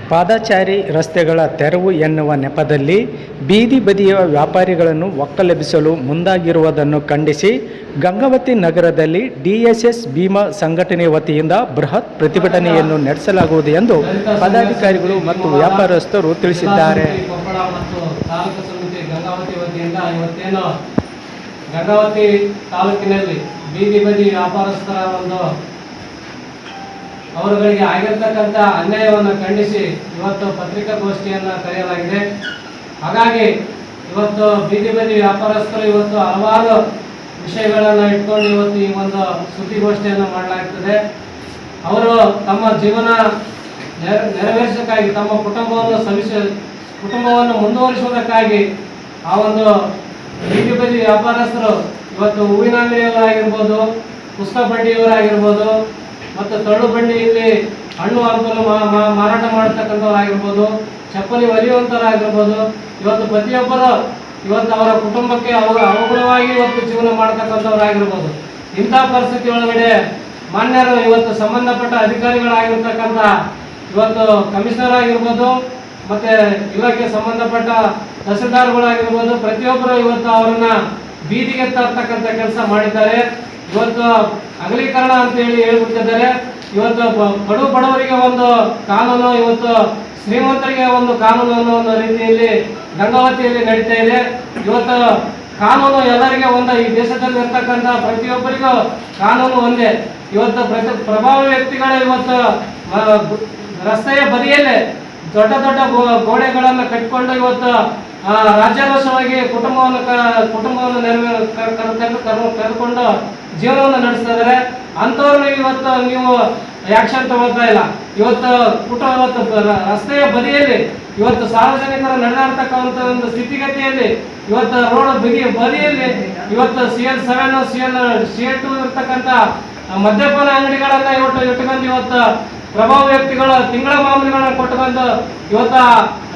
ಪಾದಚಾರಿ ರಸ್ತೆಗಳ ತೆರವು ಎನ್ನುವ ನೆಪದಲ್ಲಿ ಬೀದಿ ಬದಿಯ ವ್ಯಾಪಾರಿಗಳನ್ನು ಒಕ್ಕಲೆಬ್ಬಿಸಲು ಮುಂದಾಗಿರುವುದನ್ನು ಖಂಡಿಸಿ ಗಂಗಾವತಿ ನಗರದಲ್ಲಿ ಡಿಎಸ್ಎಸ್ ಭೀಮಾ ಸಂಘಟನೆ ವತಿಯಿಂದ ಬೃಹತ್ ಪ್ರತಿಭಟನೆಯನ್ನು ನಡೆಸಲಾಗುವುದು ಎಂದು ಪದಾಧಿಕಾರಿಗಳು ಮತ್ತು ವ್ಯಾಪಾರಸ್ಥರು ತಿಳಿಸಿದ್ದಾರೆ. ಗಂಗಾವತಿ ತಾಲೂಕಿನಲ್ಲಿ ಬೀದಿ ಬದಿ ವ್ಯಾಪಾರಸ್ಥರ ಅವರುಗಳಿಗೆ ಆಗಿರ್ತಕ್ಕಂಥ ಅನ್ಯಾಯವನ್ನು ಖಂಡಿಸಿ ಇವತ್ತು ಪತ್ರಿಕಾಗೋಷ್ಠಿಯನ್ನು ಕರೆಯಲಾಗಿದೆ. ಹಾಗಾಗಿ ಇವತ್ತು ಬೀದಿ ಬದಿ ವ್ಯಾಪಾರಸ್ಥರು ಇವತ್ತು ಹಲವಾರು ವಿಷಯಗಳನ್ನು ಇಟ್ಕೊಂಡು ಇವತ್ತು ಈ ಒಂದು ಸುದ್ದಿಗೋಷ್ಠಿಯನ್ನು ಮಾಡಲಾಗ್ತದೆ. ಅವರು ತಮ್ಮ ಜೀವನ ನೆರವೇರಿಸೋಕ್ಕಾಗಿ ತಮ್ಮ ಕುಟುಂಬವನ್ನು ಮುಂದುವರಿಸುವುದಕ್ಕಾಗಿ ಆ ಒಂದು ಬೀದಿ ಬದಿ ವ್ಯಾಪಾರಸ್ಥರು ಇವತ್ತು ಹೂವಿನ ಅಂಗಡಿಯವರಾಗಿರ್ಬೋದು, ಪುಸ್ತಕ ಬಂಡಿಯವರಾಗಿರ್ಬೋದು ಮತ್ತು ತಳ್ಳು ಬಂಡಿಯಲ್ಲಿ ಹಣ್ಣು ಹಂಪಲು ಮಾರಾಟ ಮಾಡತಕ್ಕಂಥವರಾಗಿರ್ಬೋದು, ಚಪ್ಪಲಿ ಹೊಲಿಯುವಂಥವರಾಗಿರ್ಬೋದು, ಇವತ್ತು ಪ್ರತಿಯೊಬ್ಬರು ಇವತ್ತು ಅವರ ಕುಟುಂಬಕ್ಕೆ ಅನುಗುಣವಾಗಿ ಇವತ್ತು ಜೀವನ ಮಾಡತಕ್ಕಂಥವರಾಗಿರ್ಬೋದು. ಇಂಥ ಪರಿಸ್ಥಿತಿ ಒಳಗಡೆ ಮಾನ್ಯರು ಇವತ್ತು ಸಂಬಂಧಪಟ್ಟ ಅಧಿಕಾರಿಗಳಾಗಿರ್ತಕ್ಕಂಥ ಇವತ್ತು ಕಮಿಷನರ್ ಆಗಿರ್ಬೋದು ಮತ್ತು ಇಲಾಖೆ ಸಂಬಂಧಪಟ್ಟ ತಹಸೀಲ್ದಾರ್ಗಳಾಗಿರ್ಬೋದು, ಪ್ರತಿಯೊಬ್ಬರು ಇವತ್ತು ಅವರನ್ನು ಬೀದಿಗೆ ತರ್ತಕ್ಕಂಥ ಕೆಲಸ ಮಾಡಿದ್ದಾರೆ. ಇವತ್ತು ಅಗಲೀಕರಣ ಅಂತ ಹೇಳ್ಬಿಟ್ಟಿದ್ದಾರೆ. ಇವತ್ತು ಬಡವರಿಗೆ ಒಂದು ಕಾನೂನು, ಇವತ್ತು ಶ್ರೀಮಂತರಿಗೆ ಒಂದು ಕಾನೂನು ಅನ್ನೋ ಒಂದು ರೀತಿಯಲ್ಲಿ ಗಂಗಾವತಿಯಲ್ಲಿ ನಡೀತಾ ಇದೆ. ಇವತ್ತು ಕಾನೂನು ಎಲ್ಲರಿಗೆ ಈ ದೇಶದಲ್ಲಿ ಇರ್ತಕ್ಕಂಥ ಪ್ರತಿಯೊಬ್ಬರಿಗೂ ಕಾನೂನು ಒಂದೇ. ಇವತ್ತು ಪ್ರಭಾವಿ ವ್ಯಕ್ತಿಗಳು ಇವತ್ತು ರಸ್ತೆಯ ಬದಿಯಲ್ಲೇ ದೊಡ್ಡ ದೊಡ್ಡ ಗೋಡೆಗಳನ್ನು ಕಟ್ಟಿಕೊಂಡು ಇವತ್ತು ರಾಜ್ಯಾರೋಷವಾಗಿ ಕುಟುಂಬವನ್ನು ಕರೆದುಕೊಂಡು ಜೀವನವನ್ನು ನಡೆಸ್ತಾ ಇದ್ದಾರೆ. ಅಂಥವ್ರನ್ನ ಇವತ್ತು ನೀವು ಆಕ್ಷನ್ ತಗೊಳ್ತಾ ಇಲ್ಲ. ಇವತ್ತು ರಸ್ತೆಯ ಬದಿಯಲ್ಲಿ ಇವತ್ತು ಸಾರ್ವಜನಿಕರು ನಡೆದಾಡ್ತಕ್ಕಂಥ ಒಂದು ಸ್ಥಿತಿಗತಿಯಲ್ಲಿ ಇವತ್ತು ರೋಡ್ ಬದಿಯಲ್ಲಿ ಇವತ್ತು CL7 CL2 ಇರ್ತಕ್ಕಂಥ ಮದ್ಯಪಾನ ಅಂಗಡಿಗಳನ್ನ ಇಟ್ಕೊಂಡು ಇವತ್ತು ಪ್ರಭಾವ ವ್ಯಕ್ತಿಗಳು ತಿಂಗಳ ಮಾಮೂಲಿಗಳನ್ನ ಕೊಟ್ಟುಕೊಂಡು ಇವತ್ತು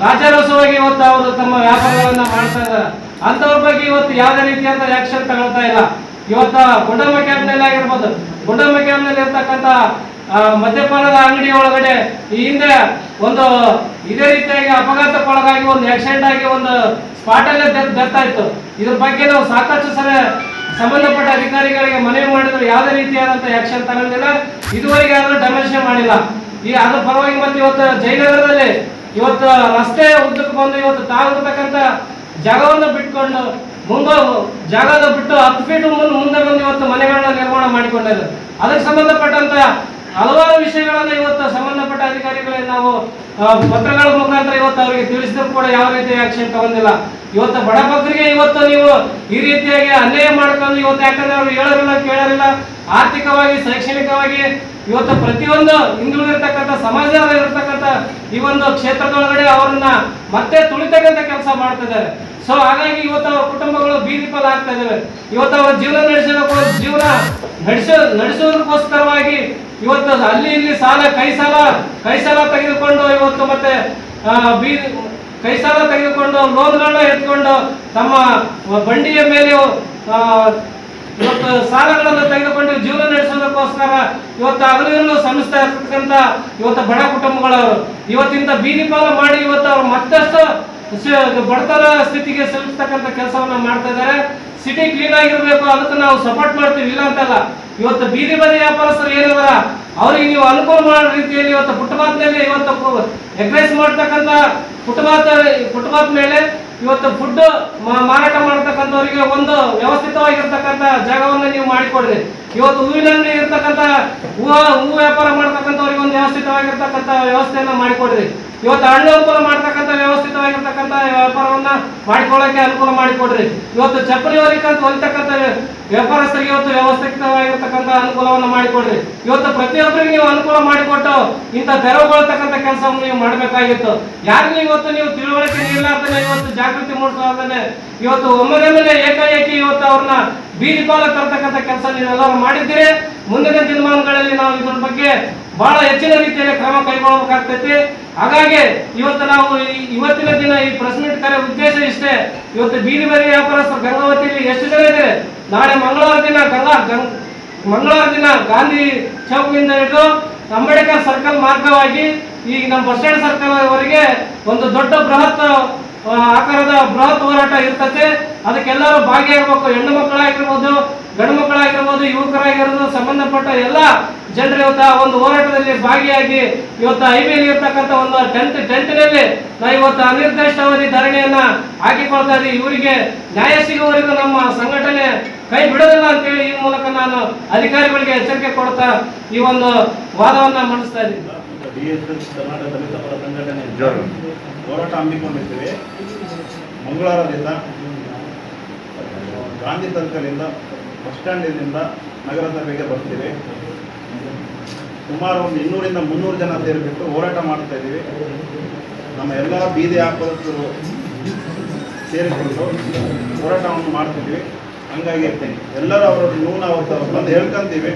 ರಾಜ್ಯಾರೋಷವಾಗಿ ಇವತ್ತು ಅವರು ತಮ್ಮ ವ್ಯಾಪಾರಗಳನ್ನ ಮಾಡ್ತಾ ಇದ್ದಾರೆ. ಅಂಥವ್ರ ಬಗ್ಗೆ ಇವತ್ತು ಯಾವುದೇ ರೀತಿಯಾದ ಆಕ್ಷನ್ ತಗೊಳ್ತಾ ಇಲ್ಲ. ಇವತ್ತು ಗುಂಡಮ್ಮ ಕ್ಯಾಂಪ್ನಲ್ಲಿ ಆಗಿರ್ಬೋದು, ಗುಂಡಮ್ಮ ಕ್ಯಾಂಪ್ನಲ್ಲಿ ಇರ್ತಕ್ಕಂಥ ಮದ್ಯಪಾನದ ಅಂಗಡಿ ಒಳಗಡೆ ಈ ಹಿಂದೆ ಒಂದು ಇದೇ ರೀತಿಯಾಗಿ ಅಪಘಾತಕ್ಕೊಳಗಾಗಿ ಒಂದು ಆಕ್ಸಿಡೆಂಟ್ ಆಗಿ ಒಂದು ಸ್ಪಾಟಲ್ಲೇ ಡೆತ್ ಆಯ್ತು. ಇದ್ರ ಬಗ್ಗೆ ನಾವು ಸಾಕಷ್ಟು ಸಲ ಸಂಬಂಧಪಟ್ಟ ಅಧಿಕಾರಿಗಳಿಗೆ ಮನವಿ ಮಾಡಿದ್ರು, ಯಾವುದೇ ರೀತಿಯಾದಂಥ ಆಕ್ಷನ್ ತಗೊಂಡಿಲ್ಲ. ಇದುವರೆಗೆ ಆದರೂ ಡೆಮೋನ್ಸ್ಟ್ರೇಷನ್ ಮಾಡಿಲ್ಲ. ಅದ್ರ ಪರವಾಗಿ ಮತ್ತೆ ಇವತ್ತು ಜಯನಗರದಲ್ಲಿ ಇವತ್ತು ರಸ್ತೆ ಉದ್ದಕ್ಕೆ ಬಂದು ಇವತ್ತು ತಾವಿರ್ತಕ್ಕಂಥ ಜಾಗವನ್ನು ಬಿಟ್ಕೊಂಡು ಜಾಗದ ಬಿಟ್ಟು 10 ಫೀಟ್ ಮುಂದೆ ಬಂದು ಇವತ್ತು ಮನೆಗಳನ್ನ ನಿರ್ಮಾಣ ಮಾಡಿಕೊಂಡಿದ್ದಾರೆ. ಅದಕ್ಕೆ ಸಂಬಂಧಪಟ್ಟಂತ ಹಲವಾರು ವಿಷಯಗಳನ್ನು ಇವತ್ತು ಸಂಬಂಧಪಟ್ಟ ಅಧಿಕಾರಿಗಳಿಗೆ ನಾವು ಪತ್ರಗಳ ಮುಖಾಂತರ ಇವತ್ತು ಅವರಿಗೆ ತಿಳಿಸಿದ್ರು ಕೂಡ ಯಾವ ರೀತಿ ಆಕ್ಷನ್ ತಗೊಂಡಿಲ್ಲ. ಇವತ್ತು ಬಡಬಗ್ಗರಿಗೆ ಇವತ್ತು ನೀವು ಈ ರೀತಿಯಾಗಿ ಅನ್ಯಾಯ ಮಾಡ್ಕೊಂಡು ಇವತ್ತು, ಯಾಕಂದ್ರೆ ಅವರು ಹೇಳೋರಿಲ್ಲ ಕೇಳೋರಿಲ್ಲ, ಆರ್ಥಿಕವಾಗಿ ಶೈಕ್ಷಣಿಕವಾಗಿ ಇವತ್ತು ಪ್ರತಿಯೊಂದು ಹಿಂದುಳಿದಿರ್ತಕ್ಕಂಥ ಸಮಾಜದಲ್ಲಿರ್ತಕ್ಕಂಥ ಈ ಒಂದು ಕ್ಷೇತ್ರದೊಳಗಡೆ ಅವರನ್ನ ಮತ್ತೆ ತುಳಿತಕ್ಕಂಥ ಕೆಲಸ ಮಾಡ್ತಿದ್ದಾರೆ. ಸೊ ಹಾಗಾಗಿ ಇವತ್ತು ಅವರ ಕುಟುಂಬಗಳು ಬೀದಿ ಪಾಲು ಆಗ್ತಾ ಇದ್ದಾವೆ. ಇವತ್ತು ಅವರ ಜೀವನ ನಡೆಸೋದಕ್ಕೋಸ್ಕರವಾಗಿ ಇವತ್ತು ಅಲ್ಲಿ ಇಲ್ಲಿ ಕೈ ಸಾಲ ತೆಗೆದುಕೊಂಡು ಇವತ್ತು ಮತ್ತೆ ಕೈ ಸಾಲ ತೆಗೆದುಕೊಂಡು ಲೋನ್ಗಳನ್ನ ಎತ್ಕೊಂಡು ತಮ್ಮ ಬಂಡಿಯ ಮೇಲೆ ಇವತ್ತು ಸಾಲಗಳನ್ನು ತೆಗೆದುಕೊಂಡು ಜೀವನ ನಡೆಸೋದಕ್ಕೋಸ್ಕರ ಇವತ್ತು ಹಗಲಿರುಳು ಶ್ರಮಿಸ್ತಾ ಇರ್ತಕ್ಕಂಥ ಇವತ್ತು ಬಡ ಕುಟುಂಬಗಳವರು ಇವತ್ತಿಂದ ಬೀದಿ ಪಾಲು ಮಾಡಿ ಇವತ್ತು ಅವರು ಮತ್ತಷ್ಟು ಬಡತನ ಸ್ಥಿತಿಗೆ ಸಿಲುಕ್ತಕ್ಕಂಥ ಕೆಲಸವನ್ನ ಮಾಡ್ತಾ ಇದ್ದಾರೆ. ಸಿಟಿ ಕ್ಲೀನ್ ಆಗಿರ್ಬೇಕು, ಅದಕ್ಕೆ ನಾವು ಸಪೋರ್ಟ್ ಮಾಡ್ತೀವಿ, ಇಲ್ಲ ಅಂತಲ್ಲ. ಇವತ್ತು ಬೀದಿ ಬದಿ ವ್ಯಾಪಾರಸ್ಥರು ಏನಿದಾರ ಅವ್ರಿಗೆ ನೀವು ಅನುಕೂಲ ಮಾಡೋ ರೀತಿಯಲ್ಲಿ ಇವತ್ತು ಫುಟ್ಪಾತ್ನಲ್ಲಿ ಇವತ್ತು ಎಗ್ರೈಸ್ ಮಾಡ್ತಕ್ಕಂಥ ಫುಟ್ಪಾತ್ ಮೇಲೆ ಇವತ್ತು ಫುಡ್ ಮಾರಾಟ ಮಾಡ್ತಕ್ಕಂಥವ್ರಿಗೆ ಒಂದು ವ್ಯವಸ್ಥಿತವಾಗಿರ್ತಕ್ಕಂಥ ಜಾಗವನ್ನು ನೀವು ಮಾಡಿಕೊಡ್ರಿ. ಇವತ್ತು ಹೂವಿನ ಅಂಗಡಿ ಇರ್ತಕ್ಕಂಥ ಹೂವು ವ್ಯಾಪಾರ ಮಾಡ್ತಕ್ಕಂಥವ್ರಿಗೆ ಒಂದು ವ್ಯವಸ್ಥಿತವಾಗಿರ್ತಕ್ಕಂಥ ವ್ಯವಸ್ಥೆಯನ್ನ ಮಾಡಿಕೊಡ್ರಿ. ಇವತ್ತು ಹಣ್ಣು ಹಂಪಲು ಮಾಡ್ತಕ್ಕಂಥ ವ್ಯವಸ್ಥಿತವಾಗಿರ್ತಕ್ಕಂಥ ವ್ಯಾಪಾರವನ್ನ ಮಾಡಿಕೊಳ್ಳಕ್ಕೆ ಅನುಕೂಲ ಮಾಡಿಕೊಡ್ರಿ. ಇವತ್ತು ಚಪ್ಪಲಿ ಹೊಲಿತಕ್ಕಂಥ ವ್ಯಾಪಾರಸ್ಥರಿಗೆ ಇವತ್ತು ವ್ಯವಸ್ಥಿತವಾಗಿರ್ತಕ್ಕಂಥ ಅನುಕೂಲವನ್ನು ಮಾಡಿಕೊಡ್ರಿ. ಇವತ್ತು ಪ್ರತಿಯೊಬ್ಬರಿಗೆ ನೀವು ಅನುಕೂಲ ಮಾಡಿಕೊಟ್ಟು ಇಂಥ ತೆರವುಗೊಳ್ತಕ್ಕಂಥ ಕೆಲಸವನ್ನು ನೀವು ಮಾಡಬೇಕಾಗಿತ್ತು. ಯಾರಿಗೂ ಇವತ್ತು ನೀವು ತಿಳುವಳಿಕೆ ನೀಡಲಾರ್ದೇ, ಇವತ್ತು ಜಾಗೃತಿ ಮೂಡಿಸಲಾರ್ದೇ ಇವತ್ತು ಒಮ್ಮೆಲೆ ಏಕಾಏಕಿ ಇವತ್ತು ಅವ್ರನ್ನ ಬೀದಿ ಪಾಲು ತರ್ತಕ್ಕಂಥ ಕೆಲಸ ನೀವೆಲ್ಲರೂ ಮಾಡಿದ್ದೀರಿ. ಮುಂದಿನ ದಿನಮಾನಗಳಲ್ಲಿ ನಾವು ಇದ್ರ ಬಗ್ಗೆ ಬಹಳ ಹೆಚ್ಚಿನ ರೀತಿಯಲ್ಲಿ ಕ್ರಮ ಕೈಗೊಳ್ಳಬೇಕಾಗ್ತೈತಿ. ಹಾಗಾಗಿ ಇವತ್ತು ನಾವು ಇವತ್ತಿನ ದಿನ ಈ ಪ್ರೆಸ್ ಮೀಟ್ ಕರೆ ಉದ್ದೇಶ ಇಷ್ಟೇ. ಇವತ್ತು ಬೀದಿ ಬದಿ ವ್ಯಾಪಾರಸ್ಥರು ಗಂಗಾವತಿಯಲ್ಲಿ ಎಷ್ಟು ಜನ ಇದ್ದಾರೆ? ನಾಳೆ ಮಂಗಳವಾರ ದಿನ ಗಾಂಧಿ ಚೌಕಿಂದ ಹಿಡಿದು ಅಂಬೇಡ್ಕರ್ ಸರ್ಕಲ್ ಮಾರ್ಗವಾಗಿ ಈಗ ನಮ್ಮ ಬಸ್ ಸ್ಟ್ಯಾಂಡ್ ಸರ್ಕಲ್ ವರೆಗೆ ಒಂದು ದೊಡ್ಡ ಬೃಹತ್ ಆಕಾರದ ಬೃಹತ್ ಹೋರಾಟ ಇರ್ತದೆ. ಅದಕ್ಕೆಲ್ಲರೂ ಭಾಗಿಯಾಗಬೇಕು. ಹೆಣ್ಣು ಮಕ್ಕಳಾಗಿರ್ಬೋದು, ಗಂಡು ಮಕ್ಕಳಾಗಿರ್ಬೋದು, ಯುವಕರಾಗಿರ್ಬೋದು, ಸಂಬಂಧಪಟ್ಟ ಎಲ್ಲ ಜನರು ಇವತ್ತು ಒಂದು ಹೋರಾಟದಲ್ಲಿ ಭಾಗಿಯಾಗಿ ಇವತ್ತು ಹೈವೇಲಿ ಇರ್ತಕ್ಕಂಥ ಒಂದು ಟೆಂಟ್ನಲ್ಲಿ ನಾವು ಇವತ್ತು ಅನಿರ್ದಿಷ್ಟಾವಧಿ ಧರಣಿಯನ್ನ ಹಾಕಿಕೊಳ್ತಾ ಇದ್ದೀವಿ. ಇವರಿಗೆ ನ್ಯಾಯ ಸಿಗುವವರೆಗೂ ನಮ್ಮ ಸಂಘಟನೆ ಕೈ ಬಿಡೋದಿಲ್ಲ ಅಂತೇಳಿ ಈ ಮೂಲಕ ನಾನು ಅಧಿಕಾರಿಗಳಿಗೆ ಎಚ್ಚರಿಕೆ ಕೊಡ್ತಾ ಈ ಒಂದು ವಾದವನ್ನ ಮಂಡಿಸ್ತಾ ಇದ್ದೀನಿ. ಕರ್ನಾಟಕ ದಲಿತ ಪರ ಸಂಘಟನೆ ಹೋರಾಟ ಹಮ್ಮಿಕೊಂಡಿದ್ದೇವೆ. ಮಂಗಳವಾರದಿಂದ ಗಾಂಧಿ ಸರ್ಕಲಿಂದ ಬಸ್ ಸ್ಟ್ಯಾಂಡಿನಿಂದ ನಗರಸಭೆಗೆ ಬರ್ತೀವಿ. ಸುಮಾರು ಒಂದು 200ರಿಂದ 300 ಜನ ಸೇರಿಬಿಟ್ಟು ಹೋರಾಟ ಮಾಡ್ತಾ ಇದ್ದೀವಿ. ನಮ್ಮ ಎಲ್ಲ ಬೀದಿ ವ್ಯಾಪಾರಸ್ಥರು ಸೇರಿಕೊಂಡು ಹೋರಾಟವನ್ನು ಮಾಡ್ತಿದ್ವಿ. ಹಂಗಾಗಿ ಎಲ್ಲರೂ ಅವರನ್ನು ನಾವು ಬಂದು ಹೇಳ್ಕೊಂತೀವಿ.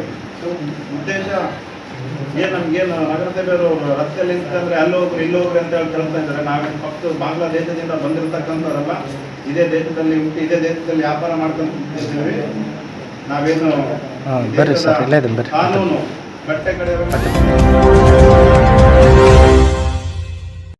ಉದ್ದೇಶ ಏನು ನಮಗೇನು ನಗರಸಭೆಯವರು ರಸ್ತೆಯಲ್ಲಿ ನಿಂತಂದ್ರೆ ಅಲ್ಲೋಗ್ರು ಇಲ್ಲೋಗ್ರು ಅಂತ ಹೇಳಿ ಕಳಿಸ್ತಾ ಇದ್ದಾರೆ. ನಾವೇನು ಫಕ್ತ ಬಾಂಗ್ಲಾದೇಶದಿಂದ ಬಂದಿರತಕ್ಕಂಥವ್ರಲ್ಲ, ಇದೇ ದೇಶದಲ್ಲಿ ಹುಟ್ಟಿ ಇದೇ ದೇಶದಲ್ಲಿ ವ್ಯಾಪಾರ ಮಾಡ್ಕೊಂತಿದ್ದೀವಿ. ನಾವೇನು ಬರ್ರಿ ಸರ್, ಇಲ್ಲೇ ಬರ್ರಿ. ಕಾನೂನು ಕಟ್ಟೆ ಕಡೆ